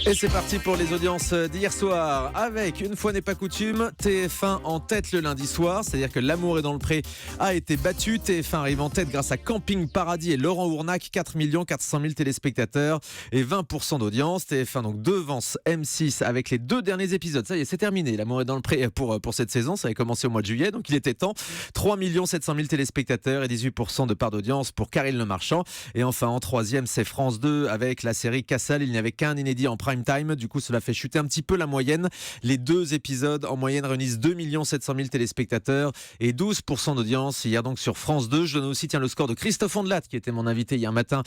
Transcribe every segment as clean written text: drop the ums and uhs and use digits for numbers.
Et c'est parti pour les audiences d'hier soir avec, une fois n'est pas coutume, TF1 en tête le lundi soir, c'est-à-dire que L'amour est dans le pré a été battu. TF1 arrive en tête grâce à Camping Paradis et Laurent Ournac, 4 400 000 téléspectateurs et 20% d'audience. TF1 donc devance M6 avec les 2 derniers épisodes. Ça y est, c'est terminé. L'amour est dans le pré pour cette saison, ça avait commencé au mois de juillet, donc il était temps. 3 700 000 téléspectateurs et 18% de part d'audience pour Karine Le Marchand. Et enfin en troisième, c'est France 2 avec la série Cassel. Il n'y avait qu'un inédit en prime time, du coup cela fait chuter un petit peu la moyenne. Les 2 épisodes en moyenne réunissent 2 700 000 téléspectateurs et 12% d'audience hier donc sur France 2. Je donne aussi le score de Christophe Ondelat qui était mon invité hier matin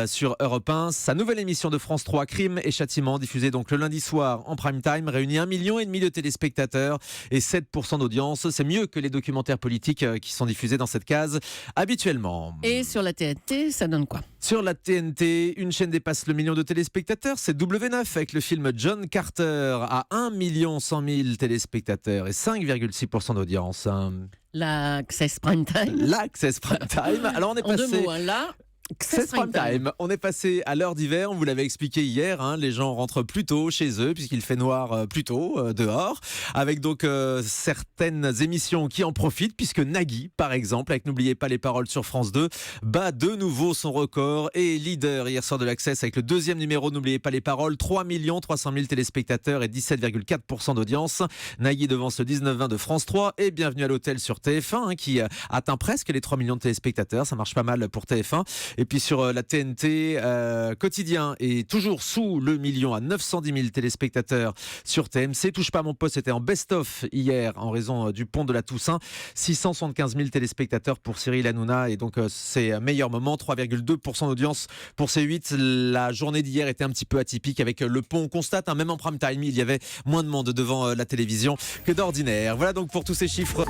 sur Europe 1. Sa nouvelle émission de France 3, Crime et Châtiment, diffusée donc le lundi soir en prime time, réunit 1,5 million de téléspectateurs et 7% d'audience. C'est mieux que les documentaires politiques qui sont diffusés dans cette case habituellement. Et sur la TNT, ça donne quoi ? Sur la TNT, une chaîne dépasse le million de téléspectateurs, c'est W9 avec le film John Carter à 1 100 000 téléspectateurs et 5,6% d'audience. L'Access Prime Time. L'Access Prime Time. Alors on est En passé... 2 mots, là. Access Prime Time. On est passé à l'heure d'hiver, on vous l'avait expliqué hier, les gens rentrent plus tôt chez eux puisqu'il fait noir plus tôt dehors, avec donc certaines émissions qui en profitent puisque Nagui par exemple, avec N'oubliez pas les paroles sur France 2, bat de nouveau son record et est leader hier soir de l'Access avec le 2e numéro N'oubliez pas les paroles, 3 300 000 téléspectateurs et 17,4% d'audience. Nagui devance le 19-20 de France 3 et Bienvenue à l'hôtel sur TF1 qui atteint presque les 3 millions de téléspectateurs, ça marche pas mal pour TF1. Et puis sur la TNT, Quotidien est toujours sous le million à 910 000 téléspectateurs sur TMC. Touche pas à mon poste, était en best-of hier en raison du pont de la Toussaint. 675 000 téléspectateurs pour Cyril Hanouna et donc c'est un meilleur moment, 3,2% d'audience pour C8. La journée d'hier était un petit peu atypique avec le pont. On constate, même en prime time, il y avait moins de monde devant la télévision que d'ordinaire. Voilà donc pour tous ces chiffres.